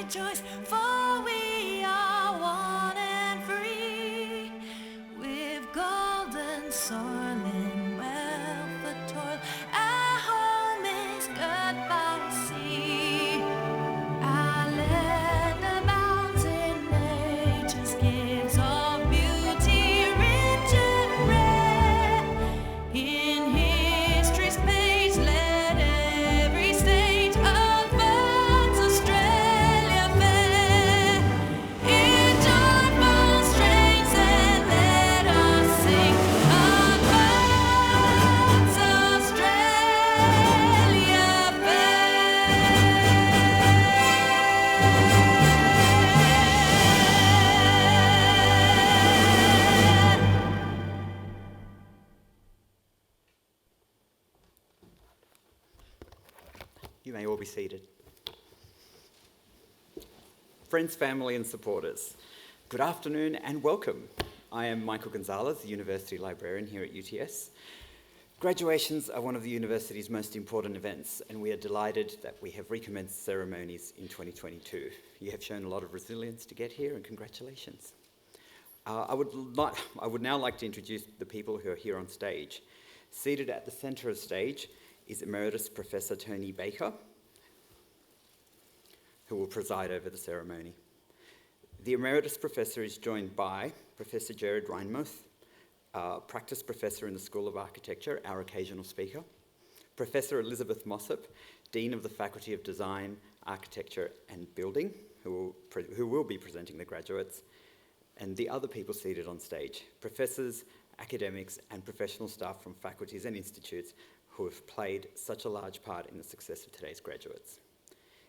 rejoice, for we are one and free, with golden soil and wealth of toil. Our home is good by sea. Our land abounds in nature's gifts of beauty, rich and rare. In history's page, let every stage of birds Australia fair. In joyful strains, and let us sing of birds Australia fair. You may all be seated. Friends, family and supporters, good afternoon and welcome. I am Michael Gonzalez, the University Librarian here at UTS. Graduations are one of the university's most important events, and we are delighted that we have recommenced ceremonies in 2022. You have shown a lot of resilience to get here, and congratulations. I would now like to introduce the people who are here on stage. Seated at the centre of stage is Emeritus Professor Tony Baker, who will preside over the ceremony. The Emeritus Professor is joined by Professor Gerard Reinmuth, Practice Professor in the School of Architecture, our occasional speaker, Professor Elizabeth Mossop, Dean of the Faculty of Design, Architecture and Building, who will be presenting the graduates, and the other people seated on stage, professors, academics and professional staff from faculties and institutes who have played such a large part in the success of today's graduates.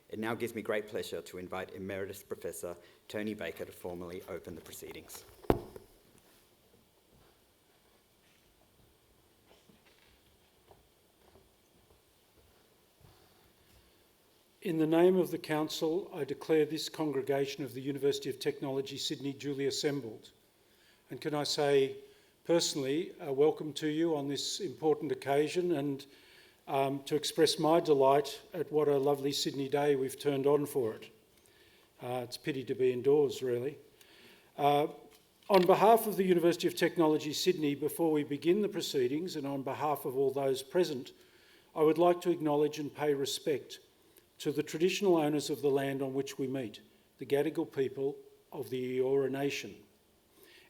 It now gives me great pleasure to invite Emeritus Professor Tony Baker to formally open the proceedings. In the name of the Council, I declare this congregation of the University of Technology, Sydney, duly assembled. And can I say personally, welcome to you on this important occasion, and to express my delight at what a lovely Sydney day we've turned on for it. It's a pity to be indoors, really. On behalf of the University of Technology, Sydney, before we begin the proceedings, and on behalf of all those present, I would like to acknowledge and pay respect to the traditional owners of the land on which we meet, the Gadigal people of the Eora Nation.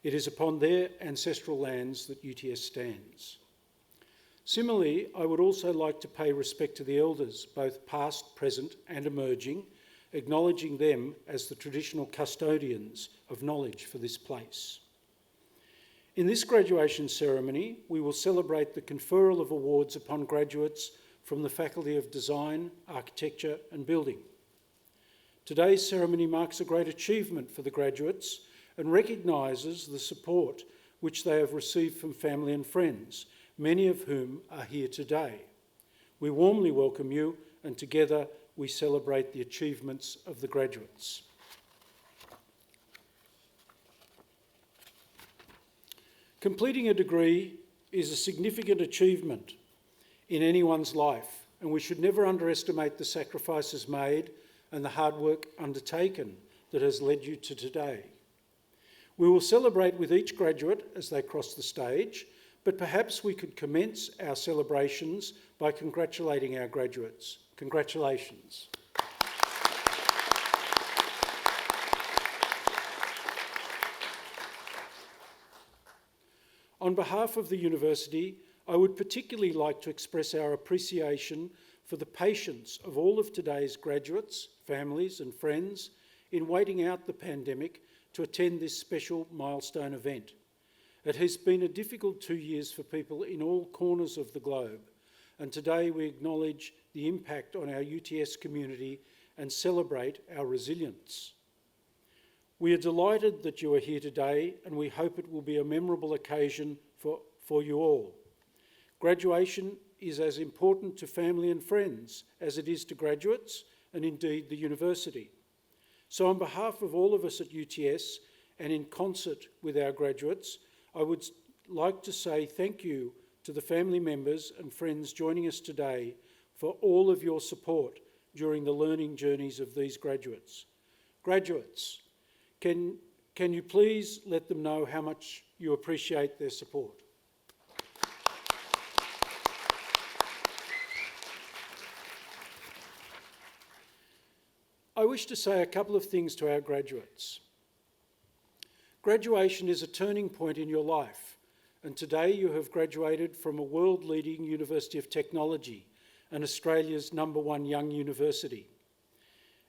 It is upon their ancestral lands that UTS stands. Similarly, I would also like to pay respect to the elders, both past, present and emerging, acknowledging them as the traditional custodians of knowledge for this place. In this graduation ceremony, we will celebrate the conferral of awards upon graduates from the Faculty of Design, Architecture and Building. Today's ceremony marks a great achievement for the graduates and recognises the support which they have received from family and friends, many of whom are here today. We warmly welcome you, and together we celebrate the achievements of the graduates. Completing a degree is a significant achievement in anyone's life, and we should never underestimate the sacrifices made and the hard work undertaken that has led you to today. We will celebrate with each graduate as they cross the stage, but perhaps we could commence our celebrations by congratulating our graduates. Congratulations. On behalf of the University, I would particularly like to express our appreciation for the patience of all of today's graduates, families and friends in waiting out the pandemic to attend this special milestone event. It has been a difficult 2 years for people in all corners of the globe, and today we acknowledge the impact on our UTS community and celebrate our resilience. We are delighted that you are here today, and we hope it will be a memorable occasion for you all. Graduation is as important to family and friends as it is to graduates, and indeed the university. So on behalf of all of us at UTS, and in concert with our graduates, I would like to say thank you to the family members and friends joining us today for all of your support during the learning journeys of these graduates. Graduates, can you please let them know how much you appreciate their support? I wish to say a couple of things to our graduates. Graduation is a turning point in your life, and today you have graduated from a world-leading University of Technology and Australia's #1 young university.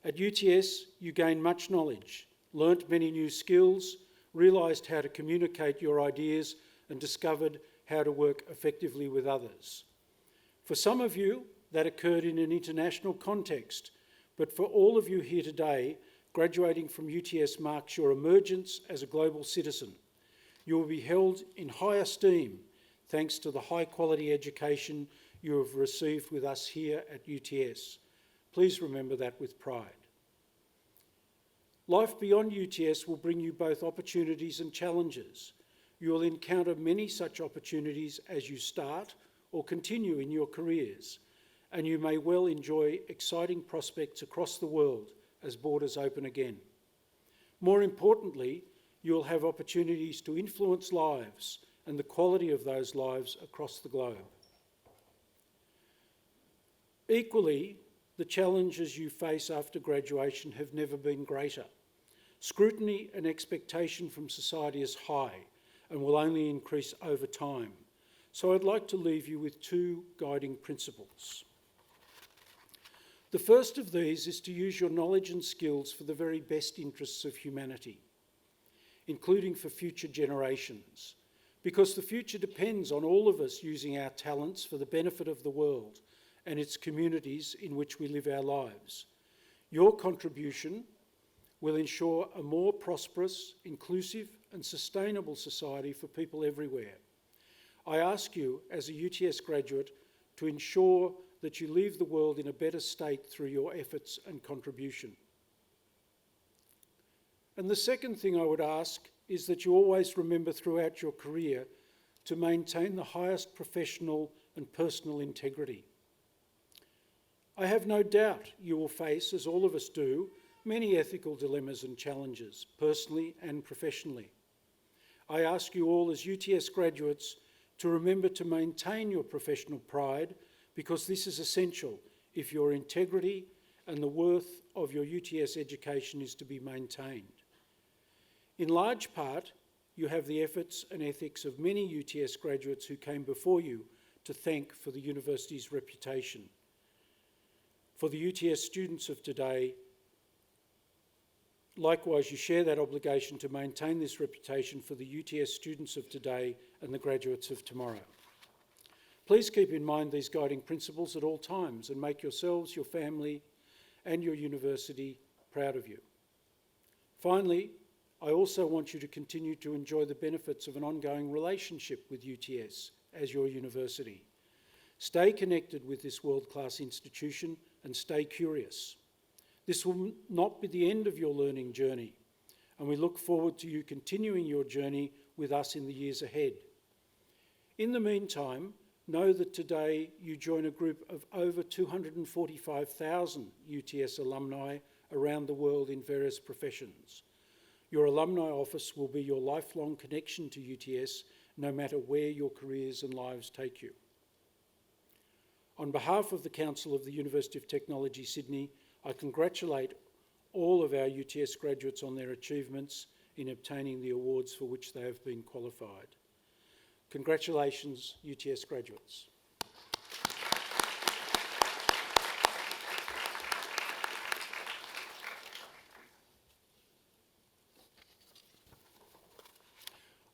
At UTS, you gained much knowledge, learnt many new skills, realised how to communicate your ideas, and discovered how to work effectively with others. For some of you, that occurred in an international context, but for all of you here today, graduating from UTS marks your emergence as a global citizen. You will be held in high esteem thanks to the high-quality education you have received with us here at UTS. Please remember that with pride. Life beyond UTS will bring you both opportunities and challenges. You will encounter many such opportunities as you start or continue in your careers, and you may well enjoy exciting prospects across the world as borders open again. More importantly, you will have opportunities to influence lives and the quality of those lives across the globe. Equally, the challenges you face after graduation have never been greater. Scrutiny and expectation from society is high and will only increase over time. So I'd like to leave you with two guiding principles. The first of these is to use your knowledge and skills for the very best interests of humanity, including for future generations, because the future depends on all of us using our talents for the benefit of the world and its communities in which we live our lives. Your contribution will ensure a more prosperous, inclusive and sustainable society for people everywhere. I ask you, as a UTS graduate, to ensure that you leave the world in a better state through your efforts and contribution. And the second thing I would ask is that you always remember throughout your career to maintain the highest professional and personal integrity. I have no doubt you will face, as all of us do, many ethical dilemmas and challenges, personally and professionally. I ask you all as UTS graduates to remember to maintain your professional pride, because this is essential if your integrity and the worth of your UTS education is to be maintained. In large part, you have the efforts and ethics of many UTS graduates who came before you to thank for the university's reputation. For the UTS students of today, likewise, you share that obligation to maintain this reputation for the UTS students of today and the graduates of tomorrow. Please keep in mind these guiding principles at all times and make yourselves, your family, and your university proud of you. Finally, I also want you to continue to enjoy the benefits of an ongoing relationship with UTS as your university. Stay connected with this world-class institution and stay curious. This will not be the end of your learning journey, and we look forward to you continuing your journey with us in the years ahead. In the meantime, know that today you join a group of over 245,000 UTS alumni around the world in various professions. Your alumni office will be your lifelong connection to UTS, no matter where your careers and lives take you. On behalf of the Council of the University of Technology, Sydney, I congratulate all of our UTS graduates on their achievements in obtaining the awards for which they have been qualified. Congratulations, UTS graduates.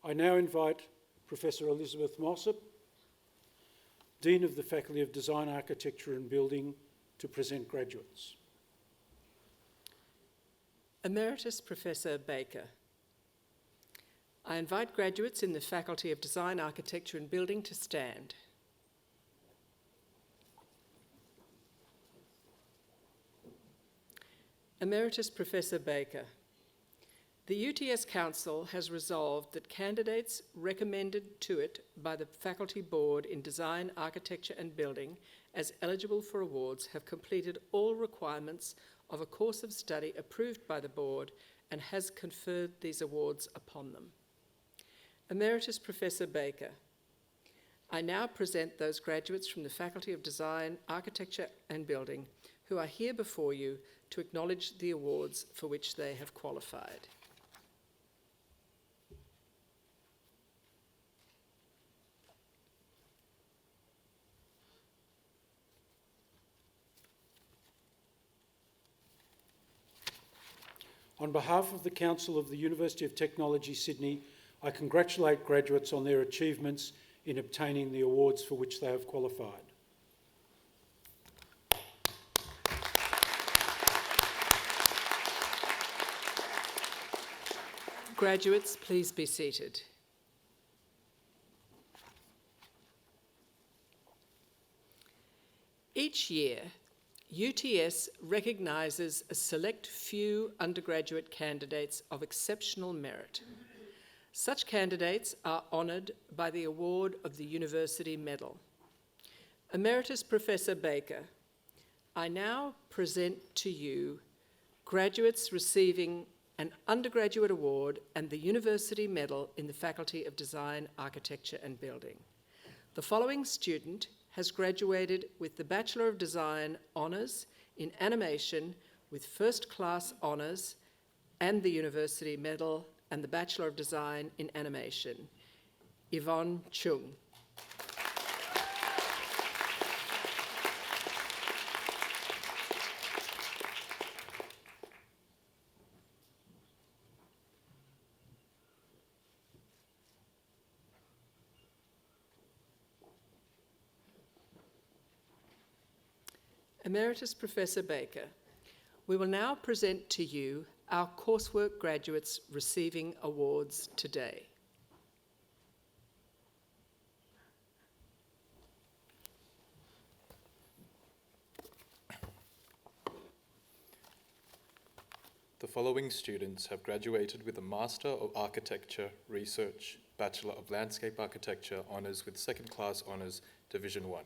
I now invite Professor Elizabeth Mossop, Dean of the Faculty of Design, Architecture and Building, to present graduates. Emeritus Professor Baker. I invite graduates in the Faculty of Design, Architecture and Building to stand. Emeritus Professor Baker. The UTS Council has resolved that candidates recommended to it by the Faculty Board in Design, Architecture and Building as eligible for awards have completed all requirements of a course of study approved by the board and has conferred these awards upon them. Emeritus Professor Baker, I now present those graduates from the Faculty of Design, Architecture and Building who are here before you to acknowledge the awards for which they have qualified. On behalf of the Council of the University of Technology, Sydney, I congratulate graduates on their achievements in obtaining the awards for which they have qualified. Graduates, please be seated. Each year, UTS recognises a select few undergraduate candidates of exceptional merit. Such candidates are honoured by the award of the University Medal. Emeritus Professor Baker, I now present to you graduates receiving an undergraduate award and the University Medal in the Faculty of Design, Architecture and Building. The following student has graduated with the Bachelor of Design Honours in Animation with First Class Honours and the University Medal and the Bachelor of Design in Animation. Yvonne Chung. Emeritus Professor Baker, we will now present to you our coursework graduates receiving awards today. The following students have graduated with a Master of Architecture, Research, Bachelor of Landscape Architecture Honours with Second Class Honours, Division 1.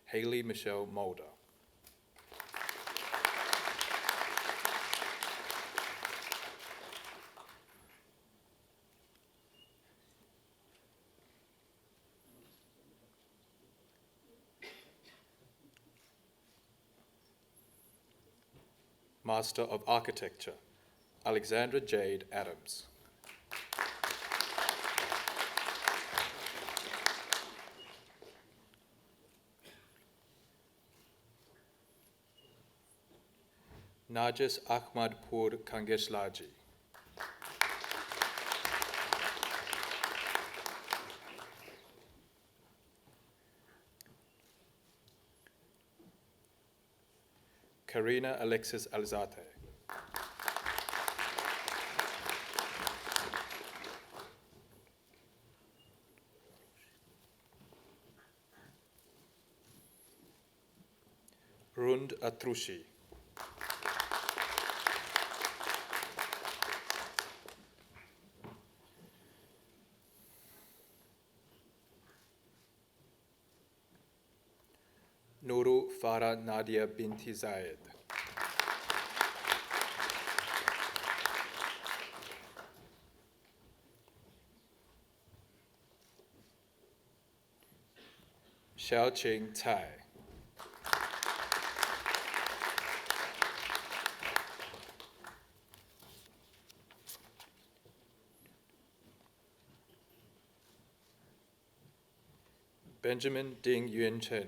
Hayley Michelle Mulder. Master of Architecture, Alexandra Jade Adams. Narjis Ahmadpur Kangeshlaji. Karina Alexis Alzate. Rund Atrushi. Nuru Farah Nadia Binti Zayed. Xiaoqing Cai. Benjamin Ding Yuen Chen.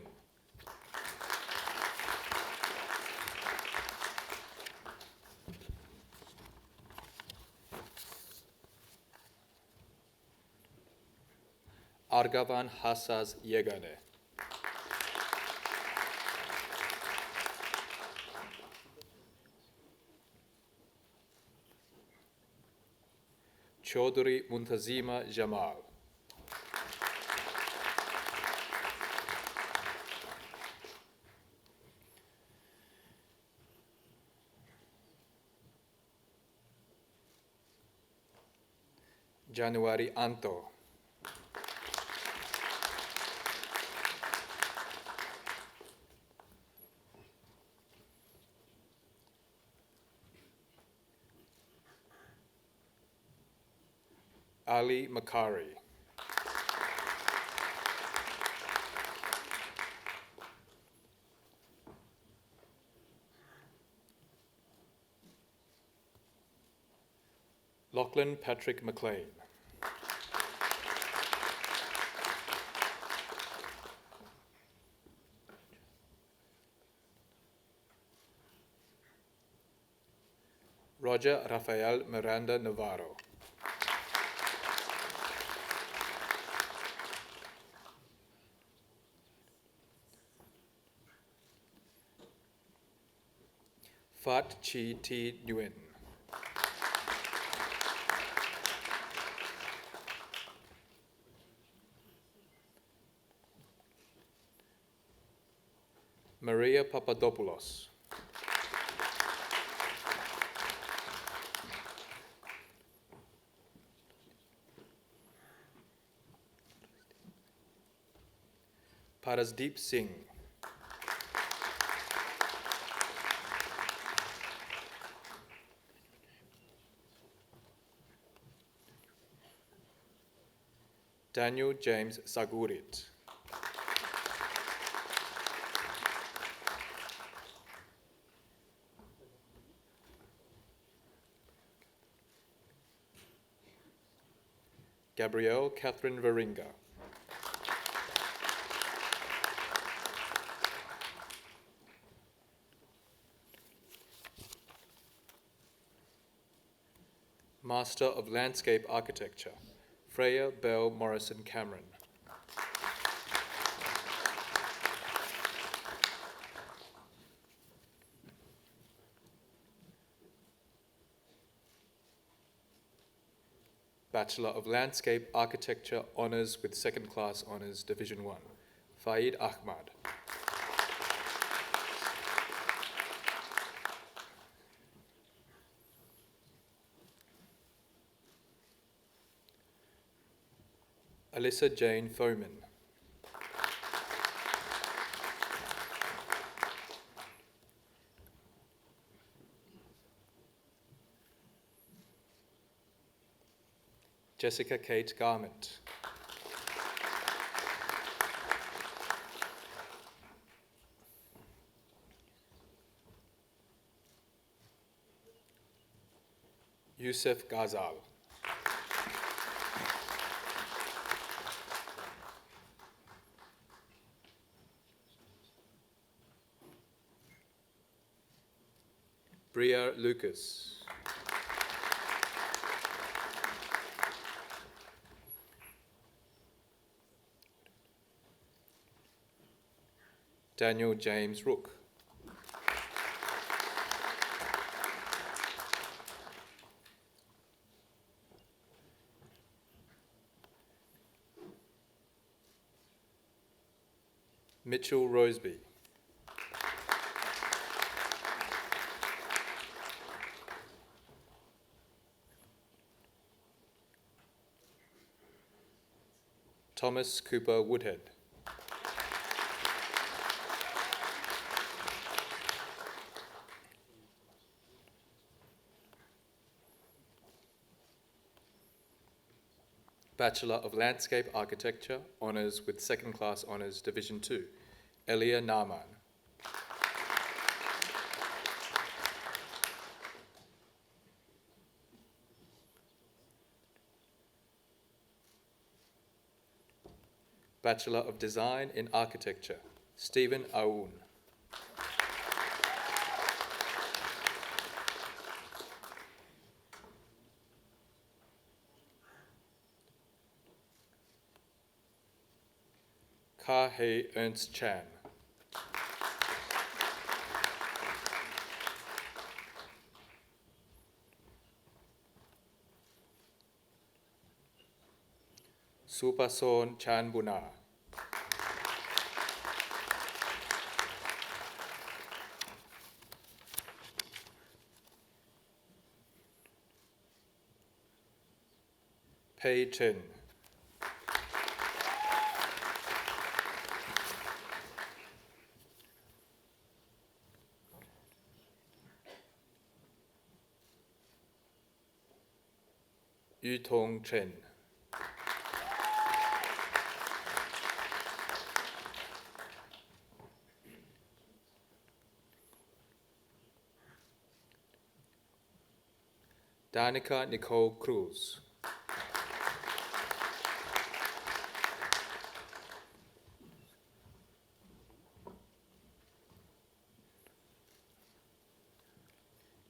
Argavan Hassas Yegane. Chaudhry Muntazima Jamal. January Anto. Ali Makari. Lachlan Patrick McLean. Roger Rafael Miranda Navarro. Fat Chi T. Nguyen. Maria Papadopoulos. Parasdeep Singh. Daniel James Sagurit. Gabrielle Catherine Varinga. Master of Landscape Architecture, Freya Bell Morrison Cameron. Bachelor of Landscape Architecture Honours with Second Class Honours, Division 1, Faid Ahmad. Alyssa Jane Foman. Jessica Kate Garment. Yusuf Ghazal. Bria Lucas. Daniel James Rook. Mitchell Roseby. Thomas Cooper Woodhead. Bachelor of Landscape Architecture, Honours with Second Class Honours, Division 2, Elia Naaman. Bachelor of Design in Architecture, Stephen Aoun. Ka Hei Ernst Chan. Supason Chan Buna. Pei Chen. Yu Tong Chen. Danica Nicole Cruz.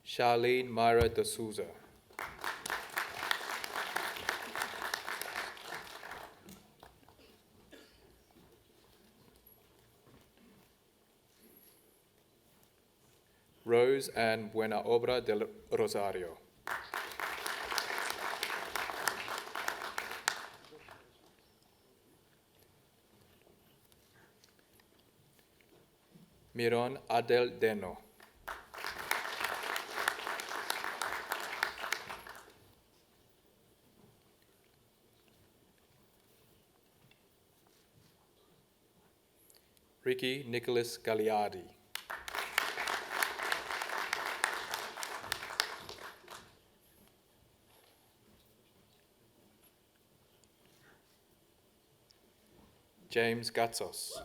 Charlene Myra de Souza. Rose Ann Buena Obra del Rosario. Miron Adel Deno. Ricky Nicholas Gagliardi. James Gatsos.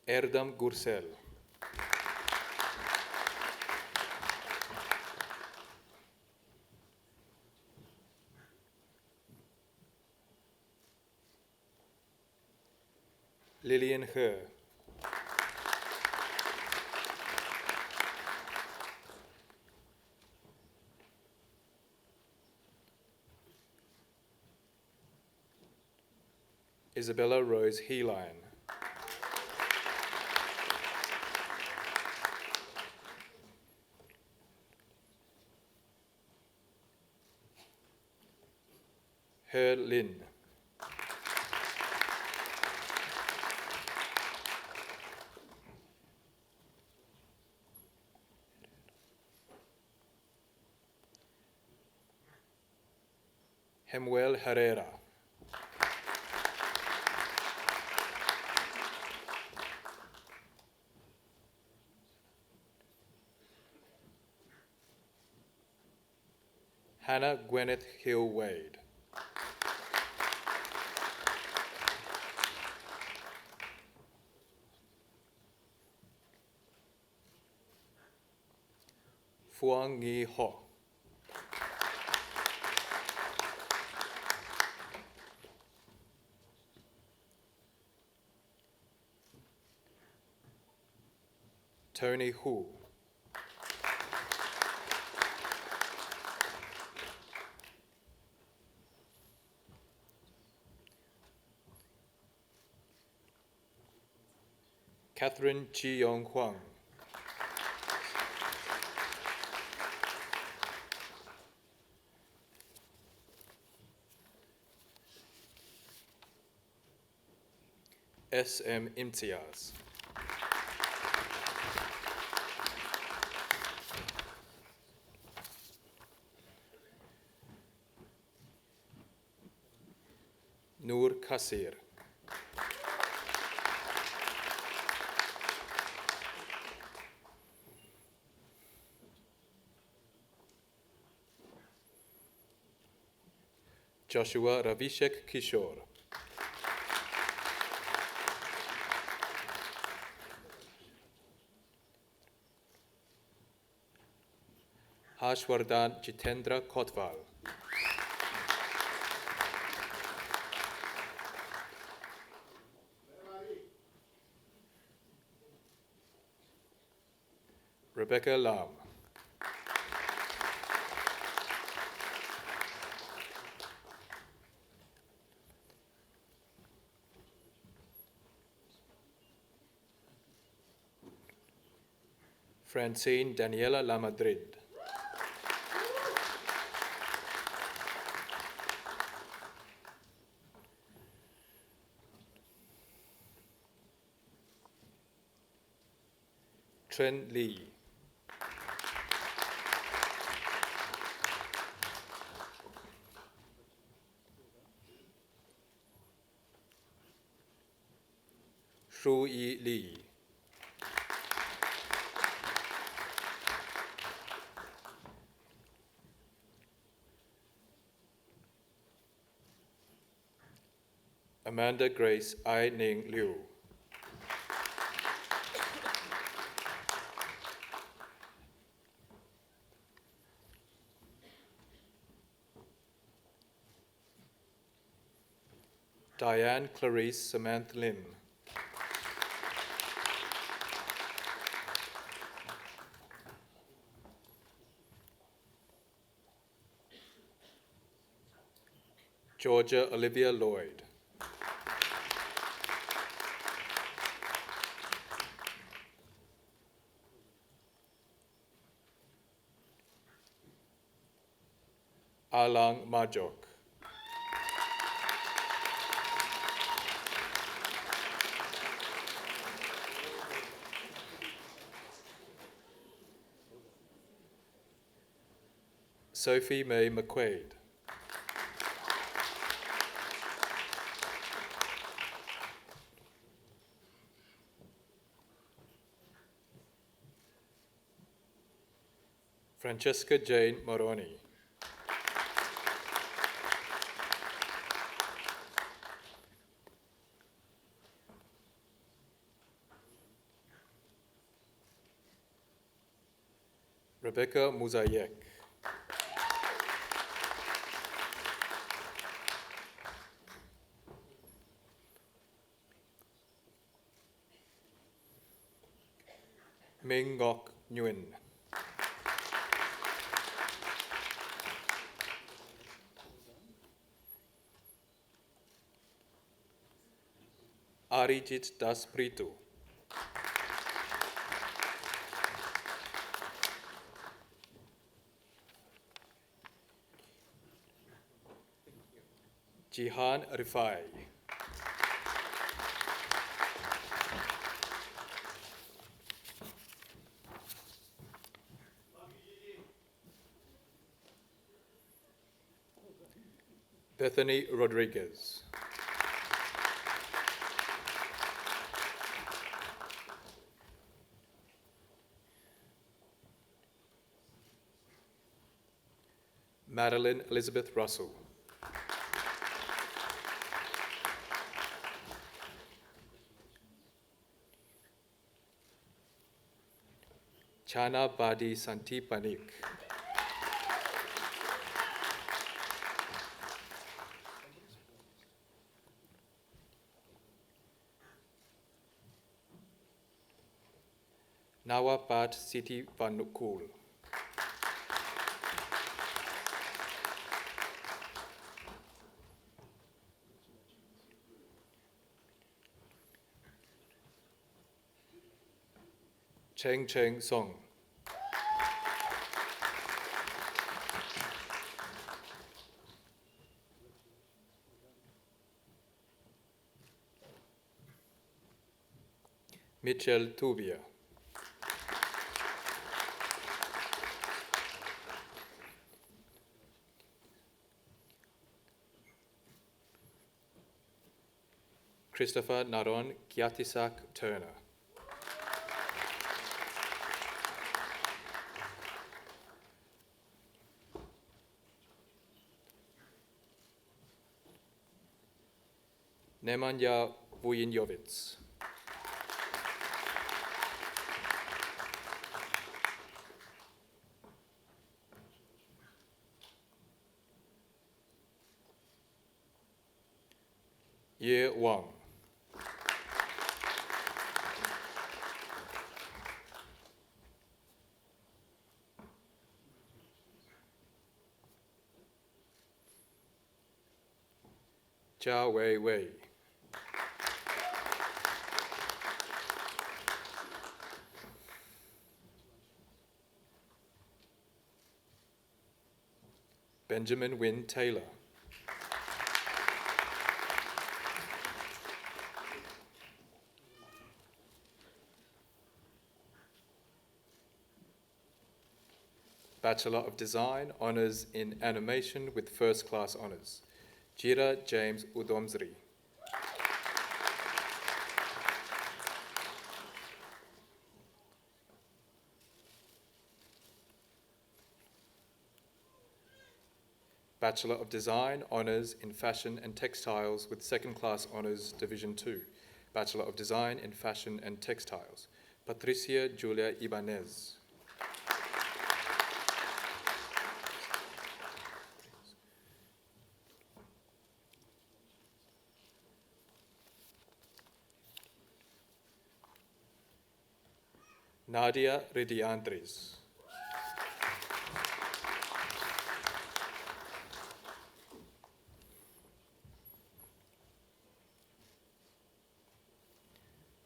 Erdem Gursel. Lillian He. Isabella Rose Heline. Her Lin. Hemuel Herrera. Hannah Gwyneth Hill Wade. Phuong Nghi Ho. Tony Hu. Catherine Chi Yong Huang. S.M. Imtiaz. Noor Kasir. Joshua Ravishek Kishore. Harshvardhan Jitendra Kotwal. Rebecca Lam. Francine Daniela Lamadrid. Tren Lee. Shu Yi Lee. Amanda Grace Ai Ning Liu. Diane Clarice Samantha Lim. Georgia Olivia Lloyd. Alang Majok. Sophie May McQuaid. Francesca Jane Moroni. Rebecca Muzayek. Ming Ngok Nguyen. Arijit Das Pritu. Jihan Rifai. Bethany Rodriguez. Madeline Elizabeth Russell. Chana Badi Santi Panik. Nawapat Siti Vanukul. Cheng Cheng Song. Mitchell Tubia. Christopher Naron Kiatisak Turner. Nemanja Vujinjovic. Ye Wang. Jia Wei Wei. Benjamin Wynne Taylor. Bachelor of Design, Honours in Animation with First Class Honours. Jira James Udomsri. Bachelor of Design, Honours in Fashion and Textiles with Second Class Honours, Division 2. Bachelor of Design in Fashion and Textiles, Patricia Julia Ibanez. Nadia Ridiandris.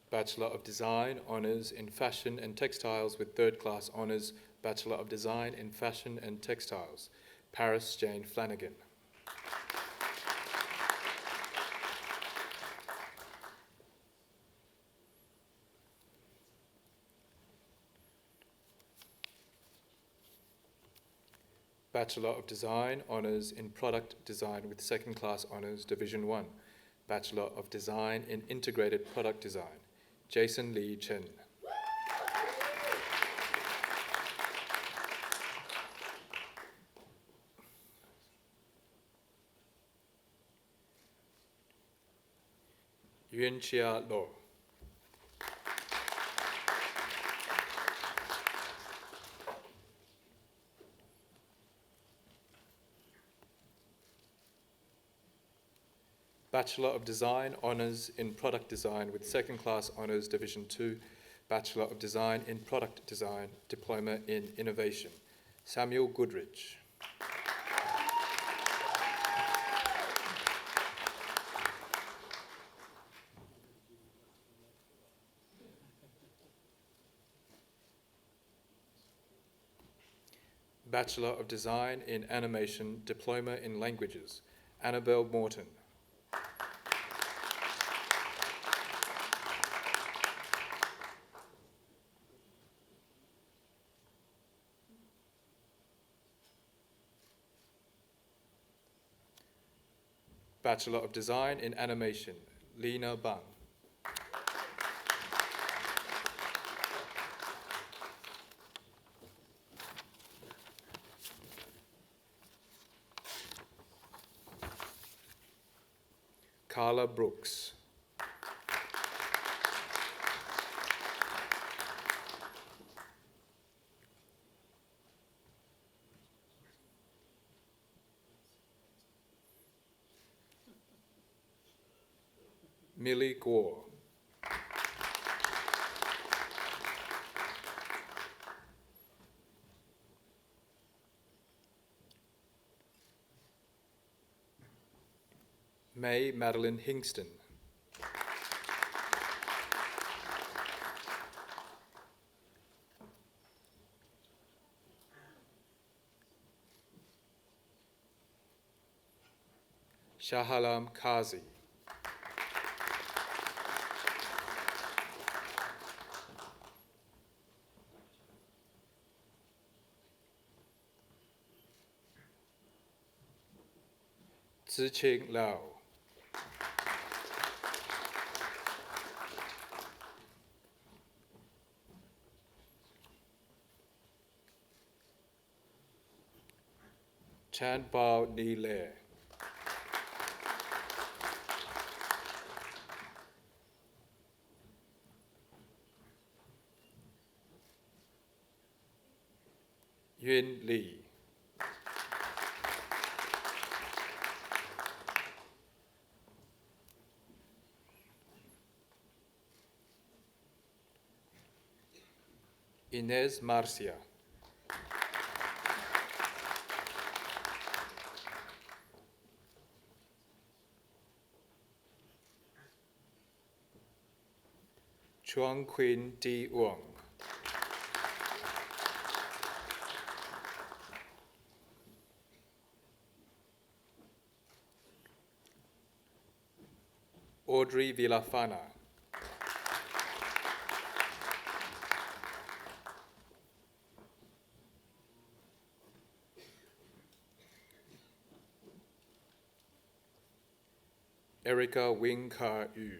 Bachelor of Design, Honours in Fashion and Textiles with Third Class Honours, Bachelor of Design in Fashion and Textiles, Paris Jane Flanagan. Bachelor of Design, Honours in Product Design with Second Class Honours, Division 1, Bachelor of Design in Integrated Product Design, Jason Lee Chen. Yuen Chia Lo. Bachelor of Design, Honours in Product Design with Second Class Honours, Division 2, Bachelor of Design in Product Design, Diploma in Innovation, Samuel Goodrich. Bachelor of Design in Animation, Diploma in Languages, Annabelle Morton. Bachelor of Design in Animation, Lena Bang. Carla Brooks. Millie Gore. May Madeline Hingston. Shahalam Kazi. Ziqing Lao. Chan Bao Ni Le. Yun Li. Inez Marcia. Chuang Quinn Di Wong. Audrey Villafana. Erica Wing Ka Yu.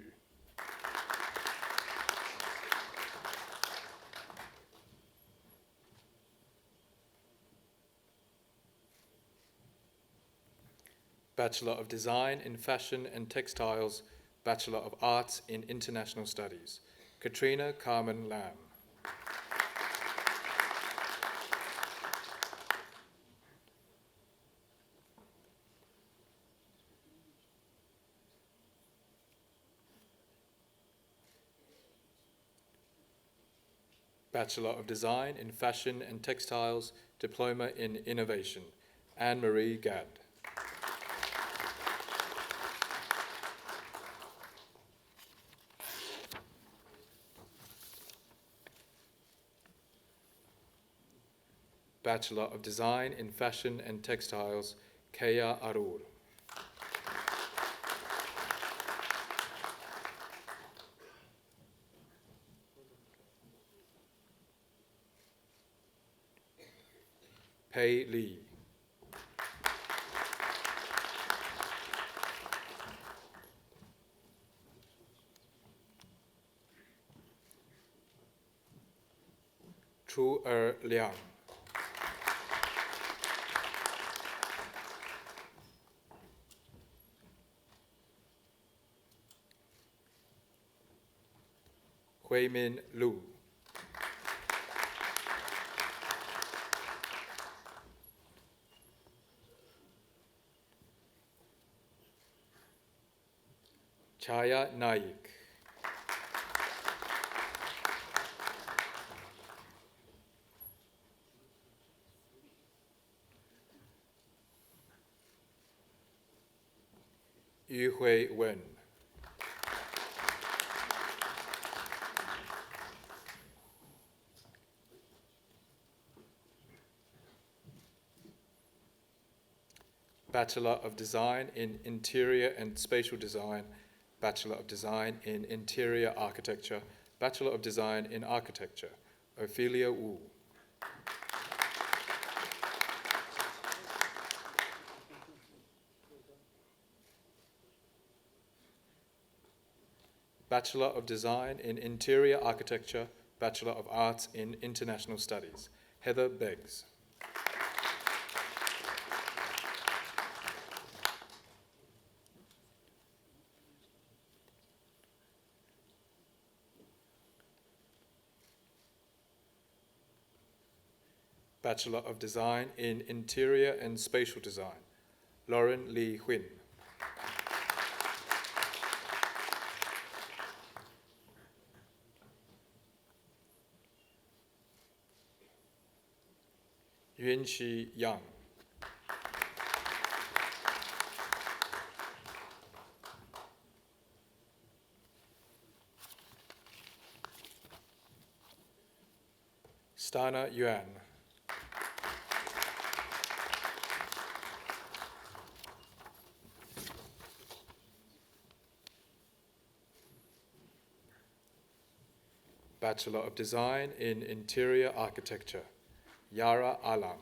Bachelor of Design in Fashion and Textiles, Bachelor of Arts in International Studies, Katrina Carmen Lamb. Bachelor of Design in Fashion and Textiles, Diploma in Innovation, Anne-Marie Gadd. Bachelor of Design in Fashion and Textiles, Kea Arur. Pei Li. Chu Liang. Hui Min Lu. Chaya Naik. Yu Hui Wen. Bachelor of Design in Interior and Spatial Design, Bachelor of Design in Interior Architecture, Bachelor of Design in Architecture, Ophelia Wu. Bachelor of Design in Interior Architecture, Bachelor of Arts in International Studies, Heather Beggs. Bachelor of Design in Interior and Spatial Design, Lauren Lee Huynh. Yunxi Yang. Stana Yuan. Bachelor of Design in Interior Architecture, Yara Alam.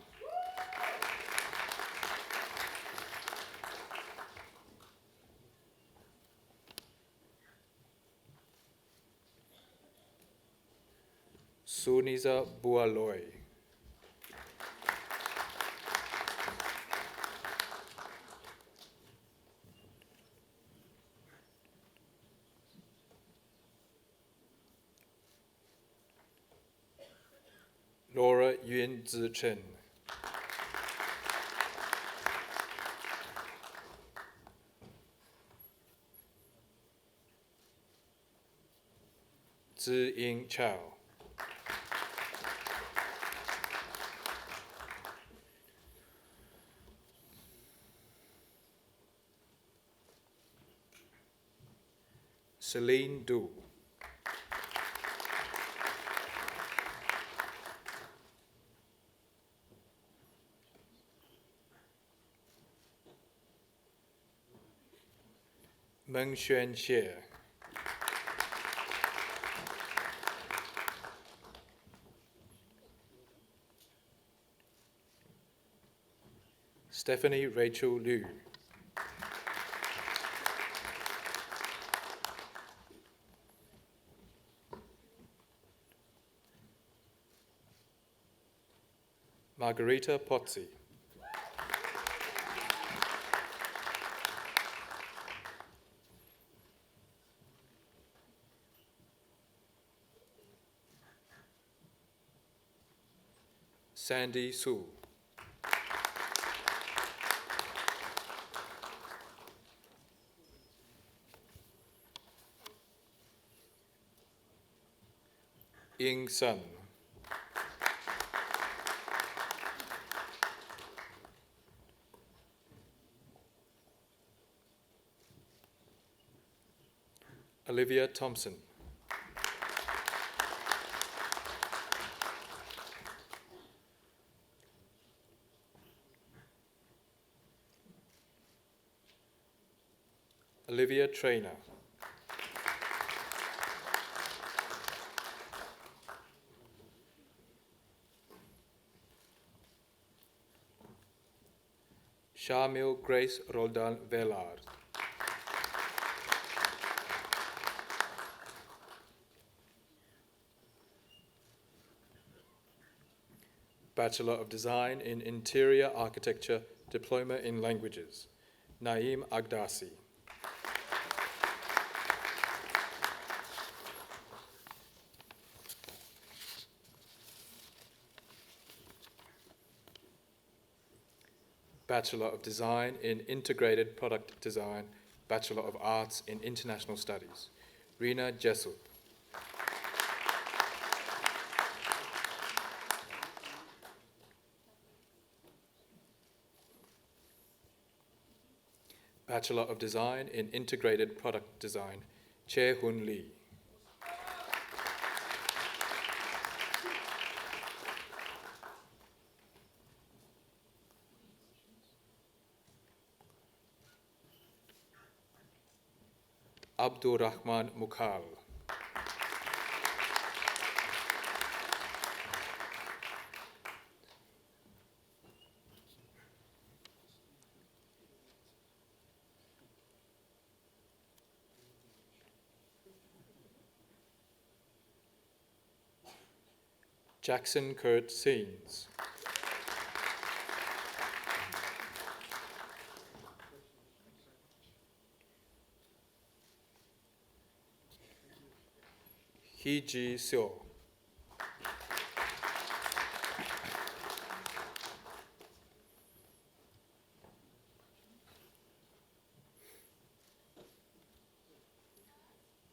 Suniza Bualoy. Laura Yun Zichen. Ziying Chao. Celine Du. Meng Xuan Xie. Stephanie Rachel Liu. Margarita Pozzi. Sandy Su. Ying Sun. Olivia Thompson. Olivia Traynor. Shamil Grace Roldan Velard. Bachelor of Design in Interior Architecture, Diploma in Languages, Naeem Agdasi. Bachelor of Design in Integrated Product Design, Bachelor of Arts in International Studies, Rina Jessup. Bachelor of Design in Integrated Product Design, Chae Hun Lee. Abdur Rahman Mukhal. Jackson Kurt Seens. Hee Ji Seo.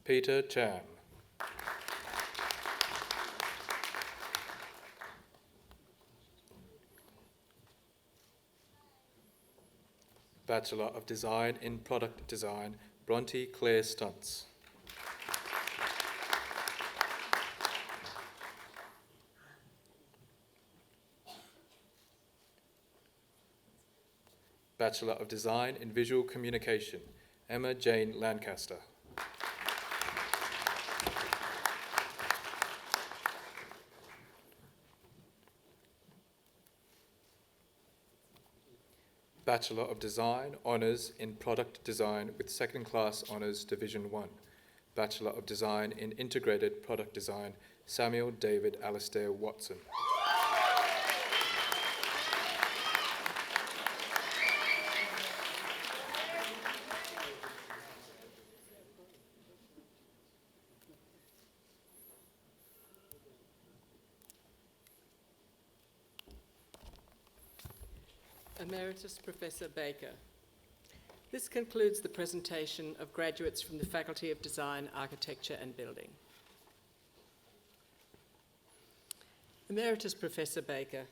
Peter Chan. Bachelor of Design in Product Design, Bronte Claire Stuntz. Bachelor of Design in Visual Communication, Emma Jane Lancaster. Bachelor of Design, Honours in Product Design with Second Class Honours Division 1. Bachelor of Design in Integrated Product Design, Samuel David Alistair Watson. Emeritus Professor Baker. This concludes the presentation of graduates from the Faculty of Design, Architecture and Building. Emeritus Professor Baker,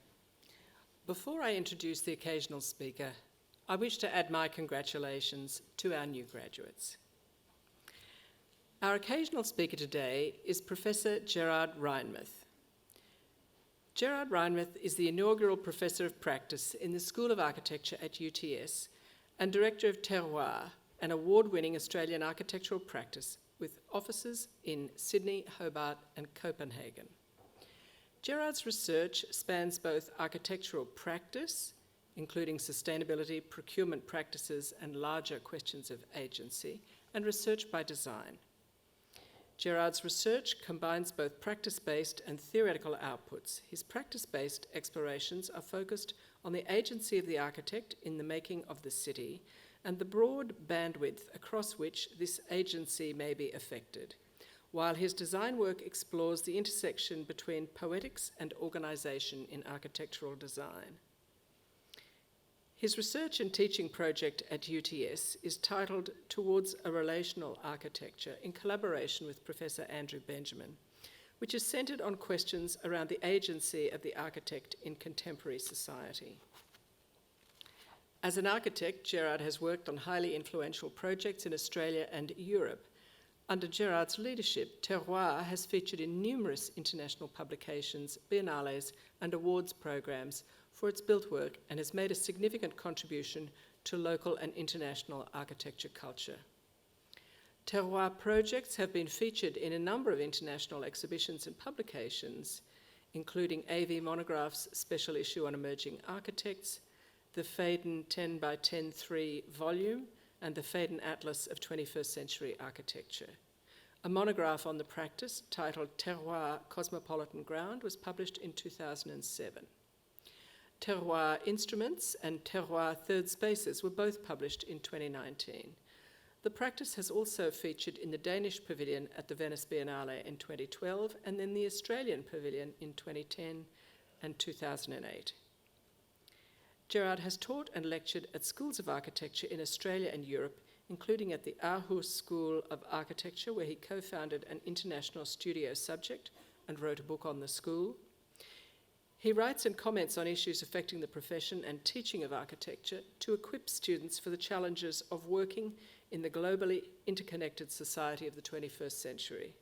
before I introduce the occasional speaker, I wish to add my congratulations to our new graduates. Our occasional speaker today is Professor Gerard Reinmuth. Gerard Reinmuth is the inaugural Professor of Practice in the School of Architecture at UTS and Director of Terroir, an award-winning Australian architectural practice with offices in Sydney, Hobart and Copenhagen. Gerard's research spans both architectural practice, including sustainability, procurement practices and larger questions of agency, and research by design. Gerard's research combines both practice-based and theoretical outputs. His practice-based explorations are focused on the agency of the architect in the making of the city and the broad bandwidth across which this agency may be affected, while his design work explores the intersection between poetics and organisation in architectural design. His research and teaching project at UTS is titled Towards a Relational Architecture in collaboration with Professor Andrew Benjamin, which is centred on questions around the agency of the architect in contemporary society. As an architect, Gerard has worked on highly influential projects in Australia and Europe. Under Gerard's leadership, Terroir has featured in numerous international publications, biennales and awards programs for its built work and has made a significant contribution to local and international architecture culture. Terroir projects have been featured in a number of international exhibitions and publications, including AV Monograph's special issue on emerging architects, the Faden 10 by 10-3 volume, and the Faden Atlas of 21st Century Architecture. A monograph on the practice titled Terroir Cosmopolitan Ground was published in 2007. Terroir Instruments and Terroir Third Spaces were both published in 2019. The practice has also featured in the Danish Pavilion at the Venice Biennale in 2012 and then the Australian Pavilion in 2010 and 2008. Gerard has taught and lectured at schools of architecture in Australia and Europe, including at the Aarhus School of Architecture, where he co-founded an international studio subject and wrote a book on the school. He writes and comments on issues affecting the profession and teaching of architecture to equip students for the challenges of working in the globally interconnected society of the 21st century.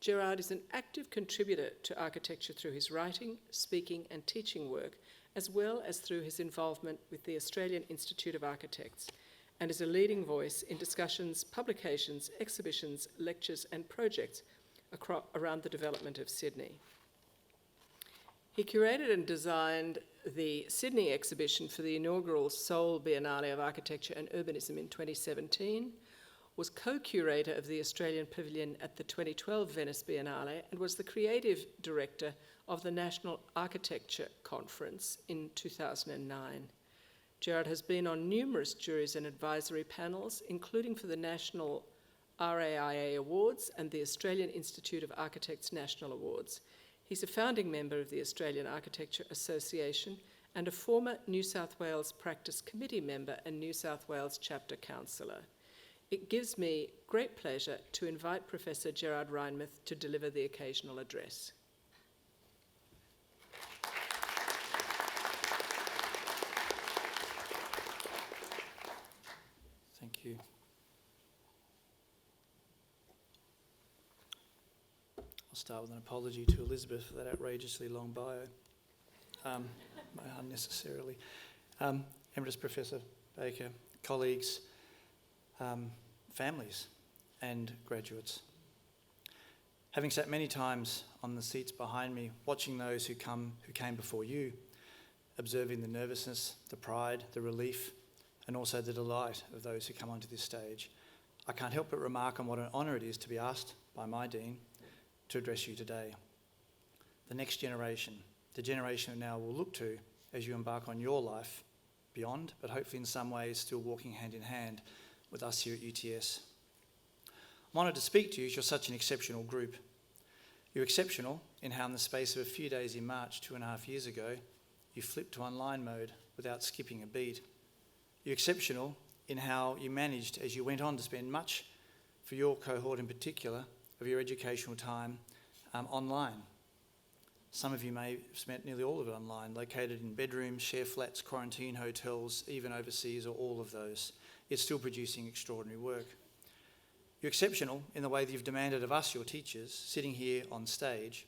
Gerard is an active contributor to architecture through his writing, speaking and teaching work, as well as through his involvement with the Australian Institute of Architects, and is a leading voice in discussions, publications, exhibitions, lectures and projects around the development of Sydney. He curated and designed the Sydney exhibition for the inaugural Seoul Biennale of Architecture and Urbanism in 2017, was co-curator of the Australian Pavilion at the 2012 Venice Biennale, and was the creative director of the National Architecture Conference in 2009. Gerard has been on numerous juries and advisory panels, including for the National RAIA Awards and the Australian Institute of Architects National Awards. He's a founding member of the Australian Architecture Association and a former New South Wales Practice Committee member and New South Wales Chapter Councillor. It gives me great pleasure to invite Professor Gerard Reinmuth to deliver the occasional address. Thank you. I'll start with an apology to Elizabeth for that outrageously long bio, unnecessarily. Emeritus Professor Baker, colleagues, families and graduates. Having sat many times on the seats behind me, watching those who came before you, observing the nervousness, the pride, the relief, and also the delight of those who come onto this stage, I can't help but remark on what an honour it is to be asked by my Dean to address you today. The next generation, the generation who now will look to as you embark on your life beyond, but hopefully in some ways still walking hand in hand with us here at UTS. I'm honoured to speak to you as you're such an exceptional group. You're exceptional in how in the space of a few days in March 2.5 years ago, you flipped to online mode without skipping a beat. You're exceptional in how you managed, as you went on to spend much, for your cohort in particular, of your educational time online. Some of you may have spent nearly all of it online, located in bedrooms, share flats, quarantine hotels, even overseas, or all of those. It's still producing extraordinary work. You're exceptional in the way that you've demanded of us, your teachers, sitting here on stage,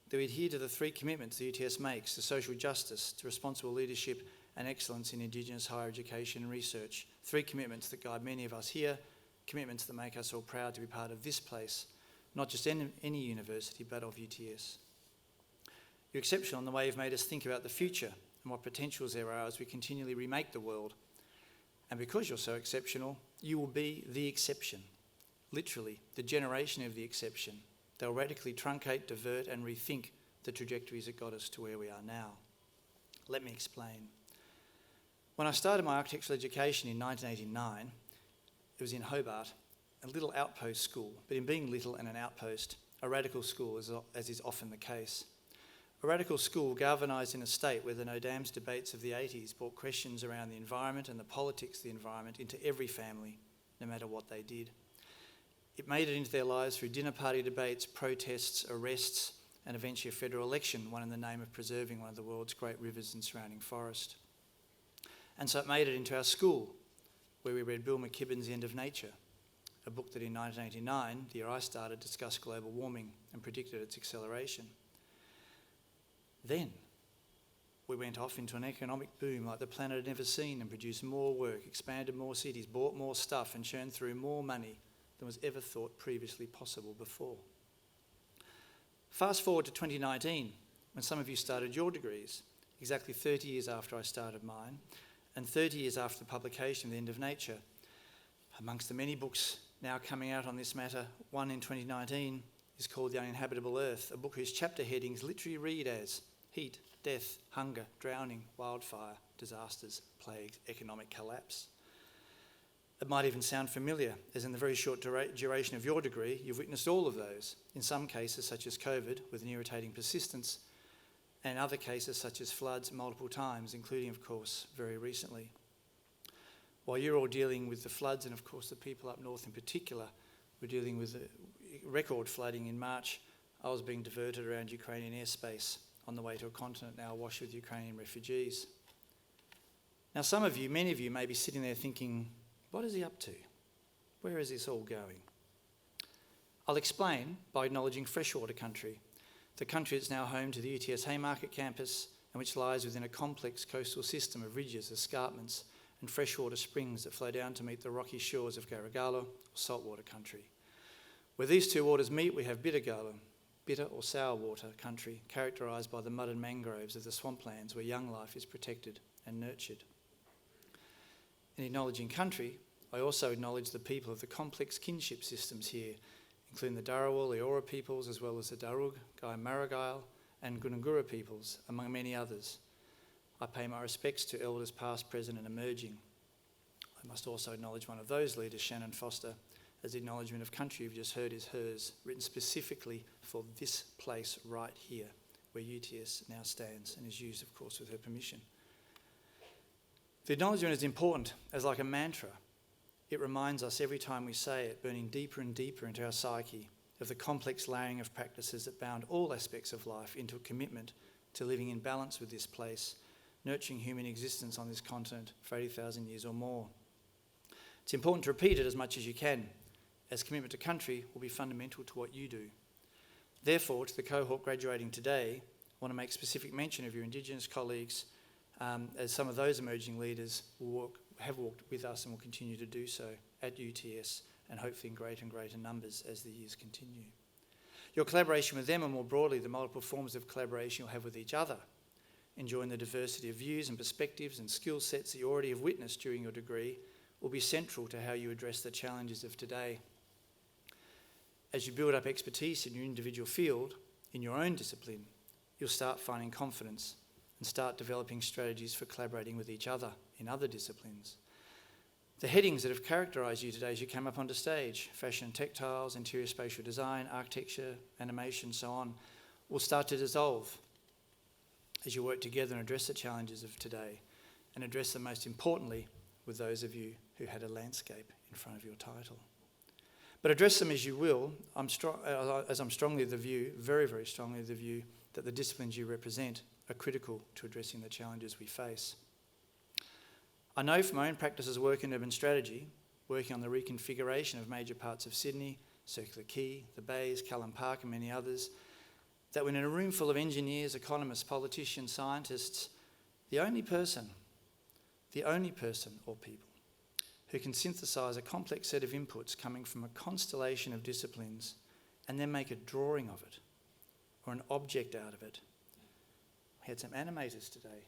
that we adhere to the 3 commitments the UTS makes to social justice, to responsible leadership and excellence in Indigenous higher education and research. 3 commitments that guide many of us here, commitments that make us all proud to be part of this place, not just any university, but of UTS. You're exceptional in the way you've made us think about the future and what potentials there are as we continually remake the world. And because you're so exceptional, you will be the exception. Literally, the generation of the exception. They'll radically truncate, divert and rethink the trajectories that got us to where we are now. Let me explain. When I started my architectural education in 1989, it was in Hobart, a little outpost school, but in being little and an outpost, a radical school, as is often the case. A radical school galvanised in a state where the no damns debates of the 80s brought questions around the environment and the politics of the environment into every family, no matter what they did. It made it into their lives through dinner party debates, protests, arrests, and eventually a federal election, won in the name of preserving one of the world's great rivers and surrounding forest. And so it made it into our school, where we read Bill McKibben's The End of Nature, a book that in 1989, the year I started, discussed global warming and predicted its acceleration. Then we went off into an economic boom like the planet had never seen and produced more work, expanded more cities, bought more stuff and churned through more money than was ever thought previously possible before. Fast forward to 2019, when some of you started your degrees, exactly 30 years after I started mine, and 30 years after the publication of The End of Nature. Amongst the many books now coming out on this matter, one in 2019 is called The Uninhabitable Earth, a book whose chapter headings literally read as heat, death, hunger, drowning, wildfire, disasters, plagues, economic collapse. It might even sound familiar, as in the very short duration of your degree, you've witnessed all of those, in some cases such as COVID, with an irritating persistence, and in other cases such as floods multiple times, including, of course, very recently. While you're all dealing with the floods, and of course the people up north in particular, were dealing with record flooding in March, I was being diverted around Ukrainian airspace on the way to a continent now awash with Ukrainian refugees. Now some of you, many of you, may be sitting there thinking, what is he up to? Where is this all going? I'll explain by acknowledging freshwater country, the country that's now home to the UTS Haymarket campus and which lies within a complex coastal system of ridges, escarpments and freshwater springs that flow down to meet the rocky shores of Garagalo, or saltwater country. Where these two waters meet, we have Bittergala, bitter or sour water country, characterised by the mud and mangroves of the swamplands where young life is protected and nurtured. In acknowledging country, I also acknowledge the people of the complex kinship systems here, including the Darawal, Eora peoples, as well as the Darug, Gai Maragile, and Gunungura peoples, among many others. I pay my respects to elders past, present and emerging. I must also acknowledge one of those leaders, Shannon Foster, as the acknowledgement of country you've just heard is hers, written specifically for this place right here, where UTS now stands and is used, of course, with her permission. The acknowledgement is important as like a mantra. It reminds us every time we say it, burning deeper and deeper into our psyche, of the complex layering of practices that bound all aspects of life into a commitment to living in balance with this place, nurturing human existence on this continent for 80,000 years or more. It's important to repeat it as much as you can, as commitment to country will be fundamental to what you do. Therefore, to the cohort graduating today, I want to make specific mention of your Indigenous colleagues, as some of those emerging leaders have walked with us and will continue to do so at UTS, and hopefully in greater and greater numbers as the years continue. Your collaboration with them, and more broadly the multiple forms of collaboration you'll have with each other, enjoying the diversity of views and perspectives and skill sets that you already have witnessed during your degree, will be central to how you address the challenges of today. As you build up expertise in your individual field, in your own discipline, you'll start finding confidence and start developing strategies for collaborating with each other in other disciplines. The headings that have characterised you today as you came up onto stage, fashion and textiles, interior spatial design, architecture, animation, so on, will start to dissolve as you work together and address the challenges of today, and address them most importantly with those of you who had a landscape in front of your title. But address them as you will, I'm strongly of the view, very, very strongly of the view, that the disciplines you represent are critical to addressing the challenges we face. I know from my own practice as work in urban strategy, working on the reconfiguration of major parts of Sydney, Circular Quay, the Bays, Callan Park and many others, that when in a room full of engineers, economists, politicians, scientists, the only person or people who can synthesise a complex set of inputs coming from a constellation of disciplines and then make a drawing of it or an object out of it. We had some animators today,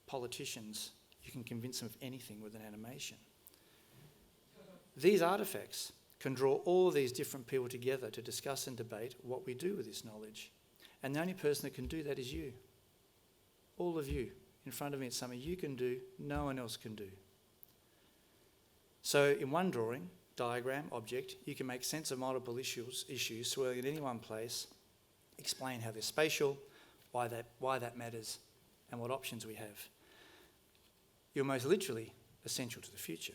politicians. You can convince them of anything with an animation. These artefacts can draw all these different people together to discuss and debate what we do with this knowledge. And the only person that can do that is you. All of you. In front of me, it's something you can do, no one else can do. So in one drawing, diagram, object, you can make sense of multiple issues swirling in any one place, explain how they're spatial, why that matters, and what options we have. You're most literally essential to the future.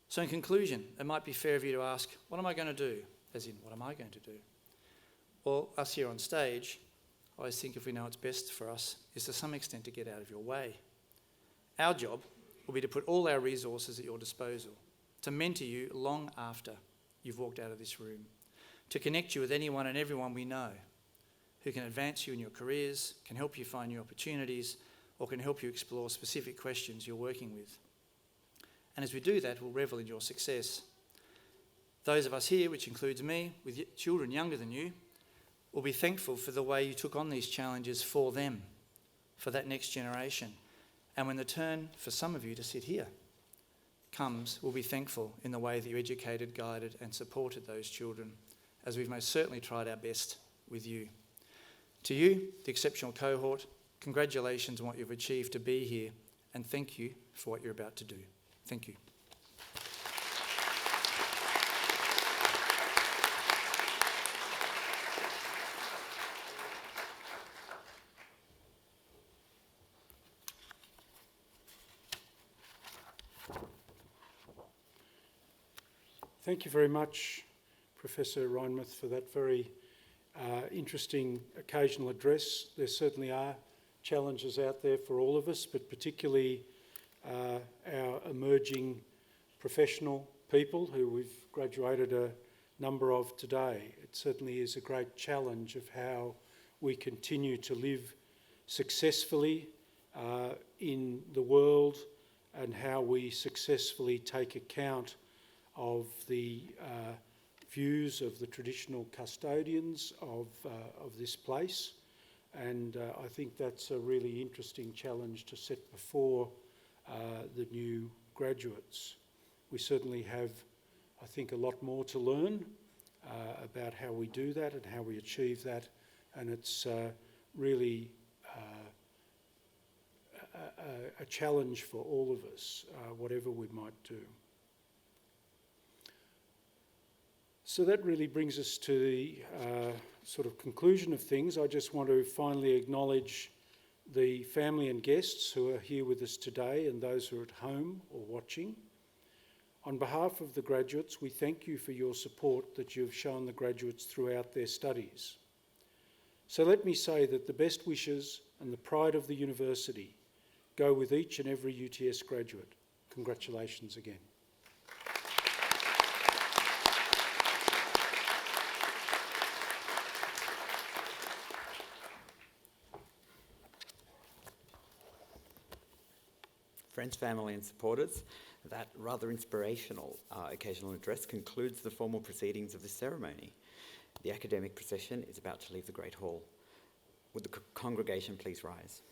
So in conclusion, it might be fair of you to ask, what am I going to do? As in, what am I going to do? Well, us here on stage, I always think if we know what's best for us is to some extent to get out of your way. Our job will be to put all our resources at your disposal, to mentor you long after you've walked out of this room, to connect you with anyone and everyone we know who can advance you in your careers, can help you find new opportunities, or can help you explore specific questions you're working with. And as we do that, we'll revel in your success. Those of us here, which includes me, with children younger than you, will be thankful for the way you took on these challenges for them, for that next generation. And when the turn for some of you to sit here comes, we'll be thankful in the way that you educated, guided and supported those children, as we've most certainly tried our best with you. To you, the exceptional cohort, congratulations on what you've achieved to be here, and thank you for what you're about to do. Thank you. Thank you very much, Professor Reinmuth, for that very interesting occasional address. There certainly are challenges out there for all of us, but particularly our emerging professional people who we've graduated a number of today. It certainly is a great challenge of how we continue to live successfully in the world and how we successfully take account of the views of the traditional custodians of this place. And I think that's a really interesting challenge to set before the new graduates. We certainly have, I think, a lot more to learn about how we do that and how we achieve that. And it's really a challenge for all of us, whatever we might do. So that really brings us to the sort of conclusion of things. I just want to finally acknowledge the family and guests who are here with us today and those who are at home or watching. On behalf of the graduates, we thank you for your support that you've shown the graduates throughout their studies. So let me say that the best wishes and the pride of the university go with each and every UTS graduate. Congratulations again. Friends, family and supporters, that rather inspirational occasional address concludes the formal proceedings of this ceremony. The academic procession is about to leave the Great Hall. Would the congregation please rise?